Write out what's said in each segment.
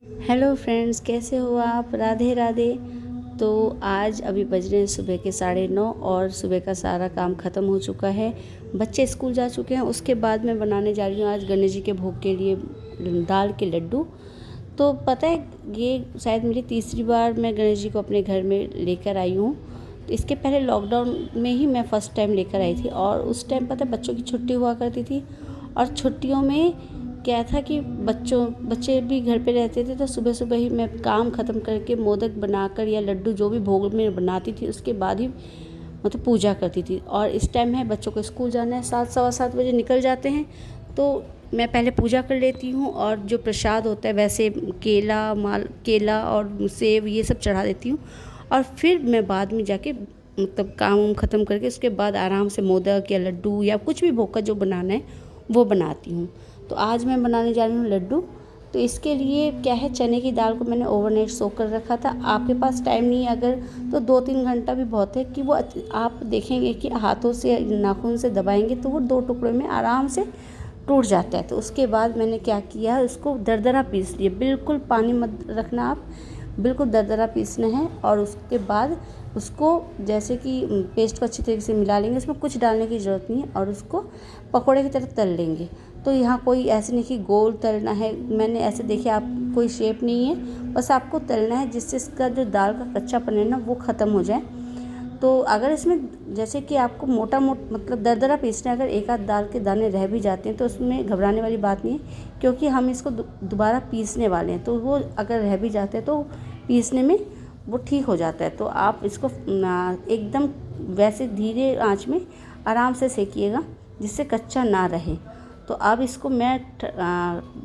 Hello friends, कैसे हो आप? राधे राधे। तो आज अभी बज रहे हैं सुबह के 9:30 और सुबह का सारा काम ख़त्म हो चुका है। बच्चे स्कूल जा चुके हैं। उसके बाद मैं बनाने जा रही हूँ आज गणेश जी के भोग के लिए दाल के लड्डू। तो पता है, ये शायद मेरी तीसरी बार मैं गणेश जी को अपने घर में लेकर आई हूँ। तो इसके पहले लॉकडाउन में ही मैं फ़र्स्ट टाइम लेकर आई थी, और उस टाइम पता है बच्चों की छुट्टी हुआ करती थी। और छुट्टियों में क्या था कि बच्चे भी घर पे रहते थे, तो सुबह सुबह ही मैं काम ख़त्म करके मोदक बनाकर या लड्डू जो भी भोग में बनाती थी, उसके बाद ही मतलब पूजा करती थी। और इस टाइम है बच्चों को स्कूल जाना है, 7 सवा 7 बजे निकल जाते हैं। तो मैं पहले पूजा कर लेती हूँ, और जो प्रसाद होता है वैसे केला और सेब ये सब चढ़ा देती हूँ। और फिर मैं बाद में जाके मतलब काम ख़त्म करके उसके बाद आराम से मोदक या लड्डू या कुछ भी भोग का जो बनाना है वो बनाती हूँ। तो आज मैं बनाने जा रही हूँ लड्डू। तो इसके लिए क्या है, चने की दाल को मैंने ओवरनाइट सोक कर रखा था। आपके पास टाइम नहीं है अगर, तो 2-3 घंटा भी बहुत है कि वो आप देखेंगे कि हाथों से नाखून से दबाएंगे तो वो 2 टुकड़ों में आराम से टूट जाता है। तो उसके बाद मैंने क्या किया, उसको दरदरा पीस लिया। बिल्कुल पानी मत रखना आप, बिल्कुल दरदरा पीसना है। और उसके बाद उसको जैसे कि पेस्ट को अच्छी तरीके से मिला लेंगे, उसमें कुछ डालने की ज़रूरत नहीं है, और उसको पकौड़े की तरह तल लेंगे। तो यहाँ कोई ऐसे नहीं कि गोल तलना है, मैंने ऐसे देखिए, आप कोई शेप नहीं है, बस आपको तलना है जिससे इसका जो दाल का कच्चापन है ना वो ख़त्म हो जाए। तो अगर इसमें जैसे कि आपको मतलब दरदरा पीसना है, अगर एक आध दाल के दाने रह भी जाते हैं तो उसमें घबराने वाली बात नहीं है, क्योंकि हम इसको दोबारा पीसने वाले हैं। तो वो अगर रह भी जाते हैं तो पीसने में वो ठीक हो जाता है। तो आप इसको एकदम वैसे धीरे आंच में आराम से सेकिएगा जिससे कच्चा ना रहे। तो अब इसको मैं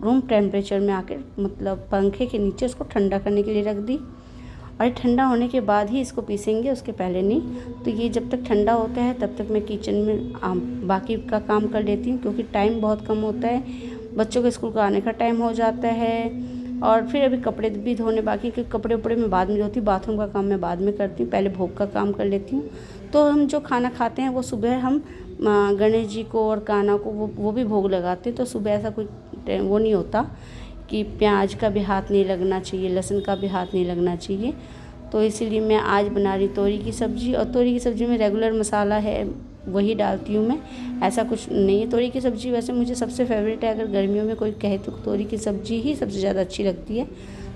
रूम टेम्परेचर में आकर मतलब पंखे के नीचे उसको ठंडा करने के लिए रख दी। और ठंडा होने के बाद ही इसको पीसेंगे, उसके पहले नहीं। तो ये जब तक ठंडा होता है तब तक मैं किचन में बाकी का काम कर लेती हूँ, क्योंकि टाइम बहुत कम होता है। बच्चों के स्कूल का आने का टाइम हो जाता है, और फिर अभी कपड़े भी धोने बाकी, क्योंकि कपड़े उपड़े मैं बाद में धोती हूँ, बाथरूम का काम मैं बाद में करती हूँ, पहले भोग का काम कर लेती हूँ। तो हम जो खाना खाते हैं वो सुबह हम गणेश जी को और कान्हा को वो भी भोग लगाते हैं। तो सुबह ऐसा कोई वो नहीं होता कि प्याज का भी हाथ नहीं लगना चाहिए, लहसुन का भी हाथ नहीं लगना चाहिए। तो इसीलिए मैं आज बना रही तोरी की सब्ज़ी, और तोरी की सब्ज़ी में रेगुलर मसाला है वही डालती हूँ मैं, ऐसा कुछ नहीं है। तोरी की सब्ज़ी वैसे मुझे सबसे फेवरेट है, अगर गर्मियों में कोई कहे तो तोरी की सब्ज़ी ही सबसे ज़्यादा अच्छी लगती है।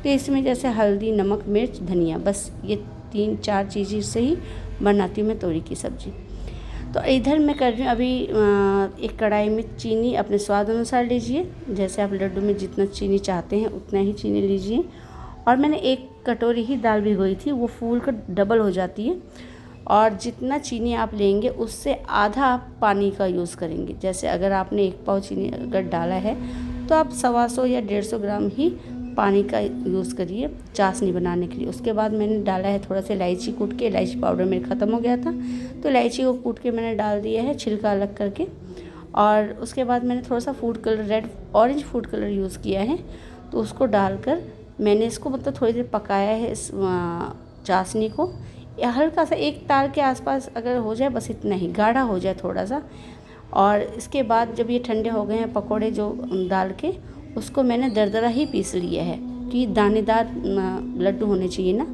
तो इसमें जैसे हल्दी, नमक, मिर्च, धनिया, बस ये 3-4 चीज़ें से ही बनाती हूँ मैं तोरी की सब्ज़ी। तो इधर मैं कर रही हूँ अभी एक कढ़ाई में चीनी अपने स्वाद अनुसार लीजिए। जैसे आप लड्डू में जितना चीनी चाहते हैं उतना ही चीनी लीजिए। और मैंने 1 कटोरी ही दाल भिगोई थी, वो फूल कर डबल हो जाती है। और जितना चीनी आप लेंगे उससे आधा आप पानी का यूज़ करेंगे। जैसे अगर आपने 1 पाव चीनी अगर डाला है तो आप 125 या 150 ग्राम ही पानी का यूज़ करिए चाशनी बनाने के लिए। उसके बाद मैंने डाला है थोड़ा सा इलायची कूट के, इलायची पाउडर मेरे ख़त्म हो गया था, तो इलायची को कूट के मैंने डाल दिया है, छिलका अलग करके। और उसके बाद मैंने थोड़ा सा food colour, orange food colour use किया है, तो उसको डालकर मैंने इसको मतलब थोड़ी देर पकाया है इस चाशनी को। हल्का सा 1 तार के आसपास अगर हो जाए, बस इतना ही, गाढ़ा हो जाए थोड़ा सा। और इसके बाद जब ये ठंडे हो गए हैं पकोड़े जो डाल के, उसको मैंने दरदरा ही पीस लिया है कि दानेदार लड्डू होने चाहिए ना।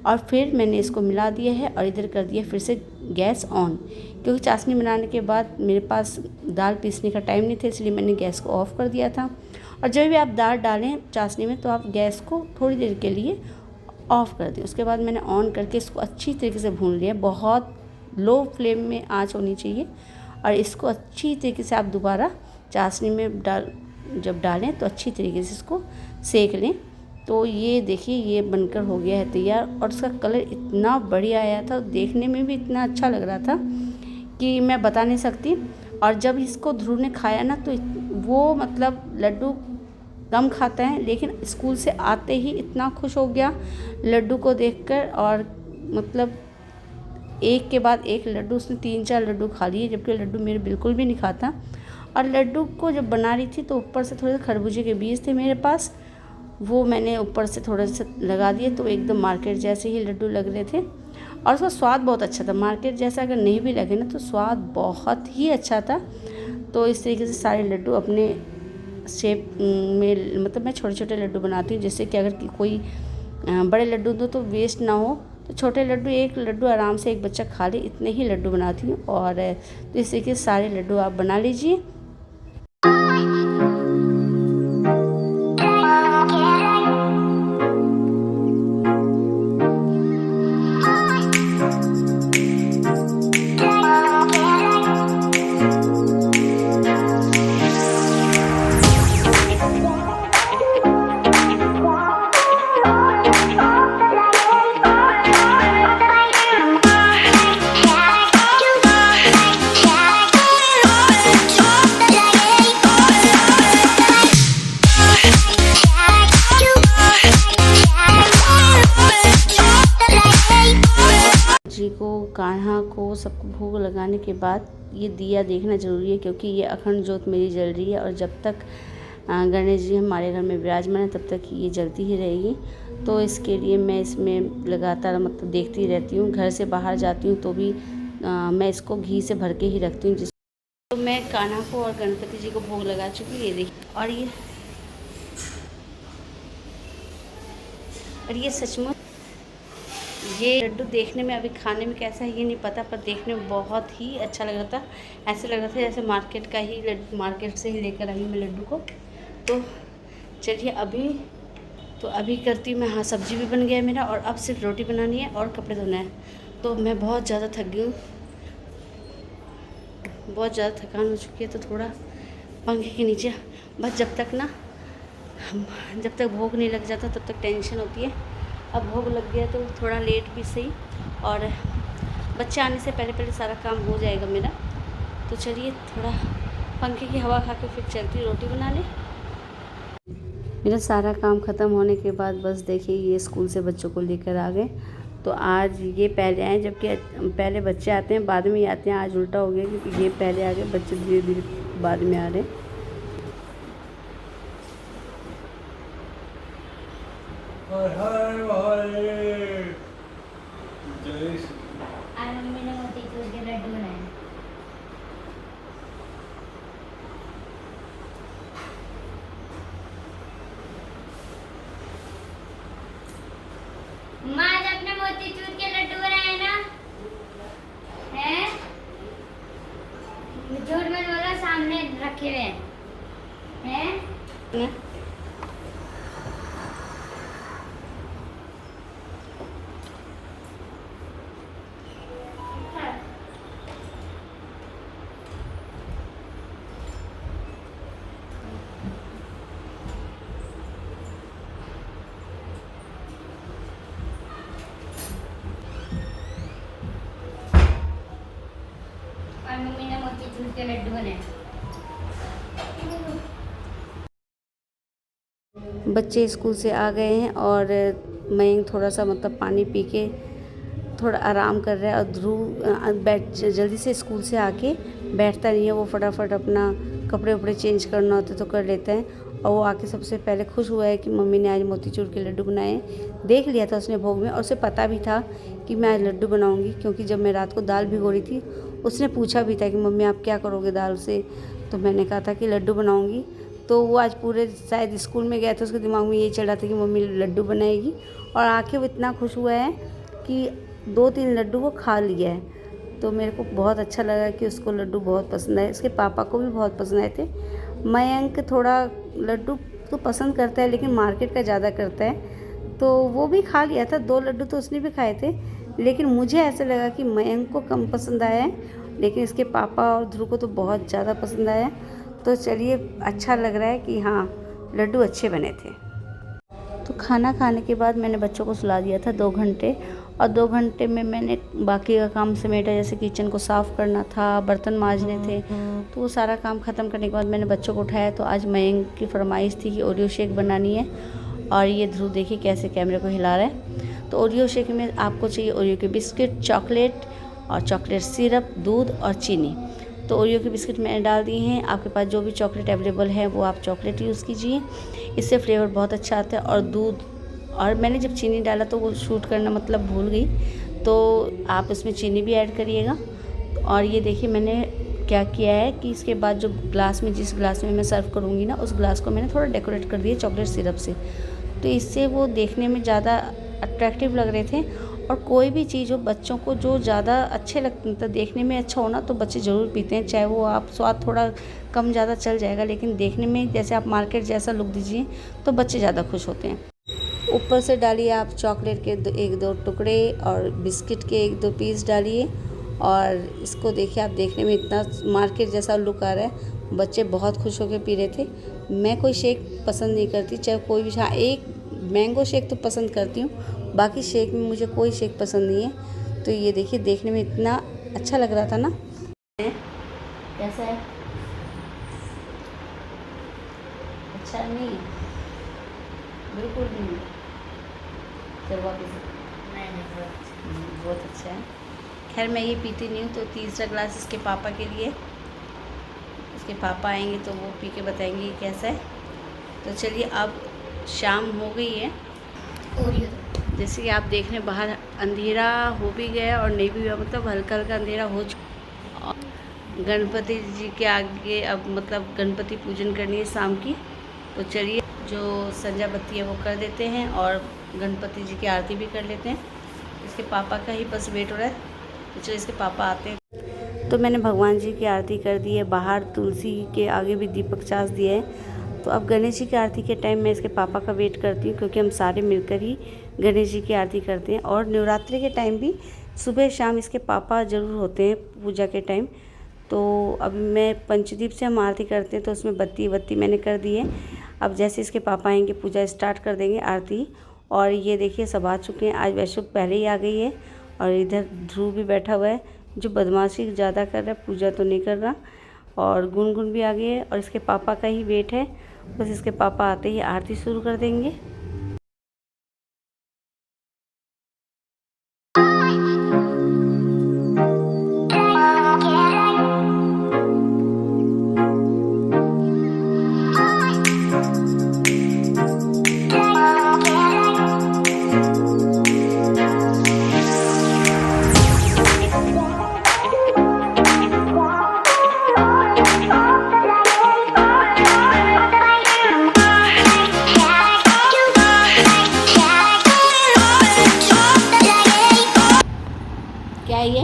और फिर मैंने इसको मिला दिया है, और इधर कर दिया फिर से गैस ऑन, क्योंकि चाशनी बनाने के बाद मेरे पास दाल पीसने का टाइम नहीं था, इसलिए मैंने गैस को ऑफ़ कर दिया था। और जब भी आप दाल डालें चाशनी में तो आप गैस को थोड़ी देर के लिए ऑफ़ कर दें। उसके बाद मैंने ऑन करके इसको अच्छी तरीके से भून लिया। बहुत लो फ्लेम में आँच होनी चाहिए, और इसको अच्छी तरीके से आप दोबारा चाशनी में जब डालें तो अच्छी तरीके से इसको सेक लें। तो ये देखिए, ये बनकर हो गया है तैयार, और उसका कलर इतना बढ़िया आया था, देखने में भी इतना अच्छा लग रहा था कि मैं बता नहीं सकती। और जब इसको ध्रुव ने खाया ना तो वो मतलब लड्डू कम खाता है, लेकिन स्कूल से आते ही इतना खुश हो गया लड्डू को देखकर। और मतलब एक के बाद एक लड्डू, उसने 3-4 लड्डू खा लिए, जबकि लड्डू मेरे बिल्कुल भी नहीं खाता। और लड्डू को जब बना रही थी तो ऊपर से थोड़े खरबूजे के बीज थे मेरे पास, वो मैंने ऊपर से थोड़ा सा लगा दिए, तो एकदम मार्केट जैसे ही लड्डू लग रहे थे। और उसका स्वाद बहुत अच्छा था, मार्केट जैसा अगर नहीं भी लगे ना तो स्वाद बहुत ही अच्छा था। तो इस तरीके से सारे लड्डू अपने शेप में, मतलब मैं छोटे छोटे लड्डू बनाती हूँ, जिससे कि अगर कोई बड़े लड्डू दो तो वेस्ट ना हो, तो छोटे लड्डू, एक लड्डू आराम से एक बच्चा खा ले, इतने ही लड्डू बनाती हूँ। और तो इसी के सारे लड्डू आप बना लीजिए। जी को, कान्हा को, सबको भोग लगाने के बाद ये दिया देखना ज़रूरी है, क्योंकि ये अखंड ज्योत मेरी जल रही है और जब तक गणेश जी हमारे घर में विराजमान है तब तक ये जलती ही रहेगी। तो इसके लिए मैं इसमें लगातार मतलब देखती रहती हूँ। घर से बाहर जाती हूँ तो भी मैं इसको घी से भर के ही रखती हूँ। तो मैं कान्हा को और गणपति जी को भोग लगा चुकी, ये देखिए। और ये सचमुच ये लड्डू देखने में, अभी खाने में कैसा है ये नहीं पता, पर देखने में बहुत ही अच्छा लग रहा था। ऐसे लग रहा था जैसे मार्केट से ही लेकर आई मैं लड्डू को। तो चलिए अभी करती हूँ मैं। हाँ, सब्जी भी बन गया है मेरा, और अब सिर्फ रोटी बनानी है और कपड़े धोना है। तो मैं बहुत ज़्यादा थक गई हूँ, बहुत ज़्यादा थकान हो चुकी है। तो थोड़ा पंखे के नीचे बस, जब तक भोग नहीं लग जाता तब तक टेंशन होती है। अब भोग लग गया तो थोड़ा लेट भी सही, और बच्चे आने से पहले सारा काम हो जाएगा मेरा। तो चलिए थोड़ा पंखे की हवा खा के फिर चलती रोटी बनाने। मेरा सारा काम ख़त्म होने के बाद बस देखिए ये स्कूल से बच्चों को लेकर आ गए। तो आज ये पहले आए, जबकि पहले बच्चे आते हैं बाद में ही आते हैं। आज उल्टा हो गया, क्योंकि ये पहले आ गए, बच्चे धीरे धीरे बाद में आ रहे हैं। आज मम्मी ने मोतीचूर के लड्डू बनाए। माँ आज अपने मोतीचूर के लड्डू बनाए ना? हैं? झूठ मत बोलो, सामने रखे हुए हैं। और मम्मी ने मोतीचूर के लड्डू बनाए। बच्चे स्कूल से आ गए हैं और मयंक थोड़ा सा मतलब पानी पी के थोड़ा आराम कर रहा है, और ध्रुव जल्दी से स्कूल से आके बैठता नहीं है। वो फटाफट अपना कपड़े वपड़े चेंज करना होता है तो कर लेते हैं। और वो आके सबसे पहले खुश हुआ है कि मम्मी ने आज मोतीचूर के लड्डू बनाए। देख लिया था उसने भोग में, और उसे पता भी था कि मैं आज लड्डू बनाऊंगी, क्योंकि जब मैं रात को दाल भिगो रही थी उसने पूछा भी था कि मम्मी आप क्या करोगे दाल से। तो मैंने कहा था कि लड्डू बनाऊंगी। तो वो आज पूरे शायद स्कूल में गया था, उसके दिमाग में ये चल रहा था कि मम्मी लड्डू बनाएगी, और आके वो इतना खुश हुआ है कि 2-3 लड्डू वो खा लिया है। तो मेरे को बहुत अच्छा लगा कि उसको लड्डू बहुत पसंद आए। उसके पापा को भी बहुत पसंद आए थे। मयंक थोड़ा लड्डू तो पसंद करता है, लेकिन मार्केट का ज़्यादा करता है, तो वो भी खा लिया था। 2 लड्डू तो उसने भी खाए थे, लेकिन मुझे ऐसा लगा कि मयंक को कम पसंद आया है, लेकिन इसके पापा और ध्रुव को तो बहुत ज़्यादा पसंद आया। तो चलिए अच्छा लग रहा है कि हाँ लड्डू अच्छे बने थे। तो खाना खाने के बाद मैंने बच्चों को सुला दिया था 2 घंटे, और 2 घंटे में मैंने बाकी का काम समेटा, जैसे किचन को साफ़ करना था, बर्तन मांजने थे। तो वो सारा काम ख़त्म करने के बाद मैंने बच्चों को उठाया। तो आज मयंक की फरमाइश थी कि ओरियो शेक बनानी है, और ये ध्रुव देखिए कैसे कैमरे को हिला रहा है। तो ओरियो शेक में आपको चाहिए ओरियो के बिस्किट, चॉकलेट और चॉकलेट सिरप, दूध और चीनी। तो ओरियो के बिस्किट मैंने डाल दिए हैं। आपके पास जो भी चॉकलेट अवेलेबल है वो आप चॉकलेट यूज़ कीजिए, इससे फ्लेवर बहुत अच्छा आता है। और दूध, और मैंने जब चीनी डाला तो वो शूट करना मतलब भूल गई, तो आप उसमें चीनी भी ऐड करिएगा। और ये देखिए मैंने क्या किया है कि इसके बाद जो ग्लास में, जिस ग्लास में मैं सर्व करूँगी ना, उस ग्लास को मैंने थोड़ा डेकोरेट कर दिया चॉकलेट सिरप से। तो इससे वो देखने में ज़्यादा अट्रैक्टिव लग रहे थे। और कोई भी चीज़ हो, बच्चों को जो ज़्यादा अच्छे लगते हैं, तो देखने में अच्छा हो ना, तो बच्चे ज़रूर पीते हैं। चाहे वो आप स्वाद थोड़ा कम ज़्यादा चल जाएगा, लेकिन देखने में जैसे आप मार्केट जैसा लुक दीजिए तो बच्चे ज़्यादा खुश होते हैं। ऊपर से डालिए आप चॉकलेट के 1-2 टुकड़े और बिस्किट के 1-2 पीस डालिए। और इसको देखिए, आप देखने में इतना मार्केट जैसा लुक आ रहा है। बच्चे बहुत खुश होकर पी रहे थे। मैं कोई शेक पसंद नहीं करती, चाहे कोई भी। हाँ, एक मैंगो शेक तो पसंद करती हूँ, बाकी शेक में मुझे कोई शेक पसंद नहीं है। तो ये देखिए, देखने में इतना अच्छा लग रहा था ना। कैसा है? अच्छा नहीं है, बिल्कुल नहीं। चलो वापस। बहुत अच्छा है। खैर मैं ये पीती नहीं हूँ, तो तीसरा ग्लास इसके पापा के लिए। इसके पापा आएंगे तो वो पी के बताएंगे ये कैसा है। तो चलिए, अब शाम हो गई है। जैसे कि आप देख रहे हैं, बाहर अंधेरा हो भी गया और नहीं भी हुआ, मतलब हल्का हल्का अंधेरा हो चुका। गणपति जी के आगे अब मतलब गणपति पूजन करनी है शाम की। तो चलिए, जो संजा बत्ती है वो कर देते हैं और गणपति जी की आरती भी कर लेते हैं। इसके पापा का ही बस वेट हो रहा है, तो चलिए इसके पापा आते हैं। तो मैंने भगवान जी की आरती कर दी है, बाहर तुलसी के आगे भी दीपक चास दिया है। तो अब गणेश जी की आरती के टाइम मैं इसके पापा का वेट करती हूँ, क्योंकि हम सारे मिलकर ही गणेश जी की आरती करते हैं। और नवरात्रि के टाइम भी सुबह शाम इसके पापा ज़रूर होते हैं पूजा के टाइम। तो अभी मैं पंचदीप से हम आरती करते हैं, तो उसमें बत्ती मैंने कर दी है। अब जैसे इसके पापा आएंगे, पूजा स्टार्ट कर देंगे, आरती। और ये देखिए, सब आ चुके हैं। आज वैशु पहले ही आ गई है और इधर ध्रुव भी बैठा हुआ है, जो बदमाशी ज़्यादा कर रहा है, पूजा तो नहीं कर रहा। और गुनगुन भी आ गई है और इसके पापा का ही वेट है। बस इसके पापा आते ही आरती शुरू कर देंगे। क्या है ये?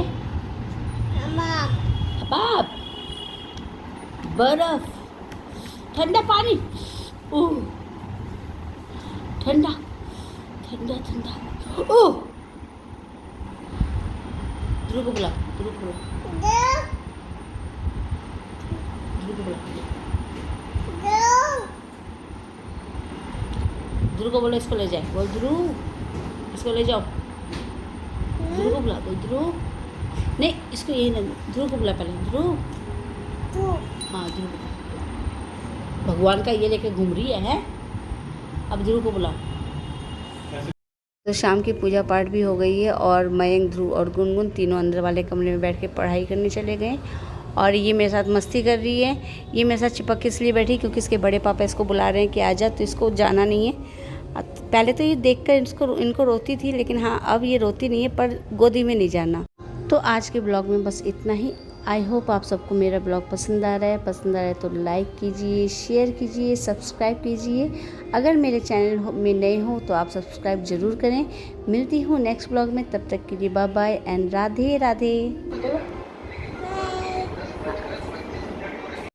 कबाब, बर्फ, ठंडा पानी। ओह, ठंडा ठंडा ठंडा। ओह, ध्रुव को बुला, ध्रुव को बुला, ध्रुव को बुला, ध्रुव को बोलो इसको ले जाए। बोल ध्रुव, इसको ले जाओ। ध्रुव को बुला दो। ध्रुव नहीं, इसको यही नहीं, ध्रुव को बुला पहले। ध्रुव, हाँ ध्रुव को बुला। भगवान का ये लेके घूम रही है। अब ध्रुव को बुला। तो शाम की पूजा पाठ भी हो गई है और मयंक, ध्रुव और गुनगुन तीनों अंदर वाले कमरे में बैठ के पढ़ाई करने चले गए। और ये मेरे साथ मस्ती कर रही है। ये मेरे साथ चिपक के इसलिए बैठी क्योंकि इसके बड़े पापा इसको बुला रहे हैं कि आजा, तो इसको जाना नहीं है। पहले तो ये देखकर इनको रोती थी, लेकिन हाँ अब ये रोती नहीं है, पर गोदी में नहीं जाना। तो आज के ब्लॉग में बस इतना ही। आई होप आप सबको मेरा ब्लॉग पसंद आ रहा है। पसंद आ रहा है तो लाइक कीजिए, शेयर कीजिए, सब्सक्राइब कीजिए। अगर मेरे चैनल में नए हो तो आप सब्सक्राइब ज़रूर करें। मिलती हूँ नेक्स्ट ब्लॉग में, तब तक के लिए bye bye and Radhe Radhe.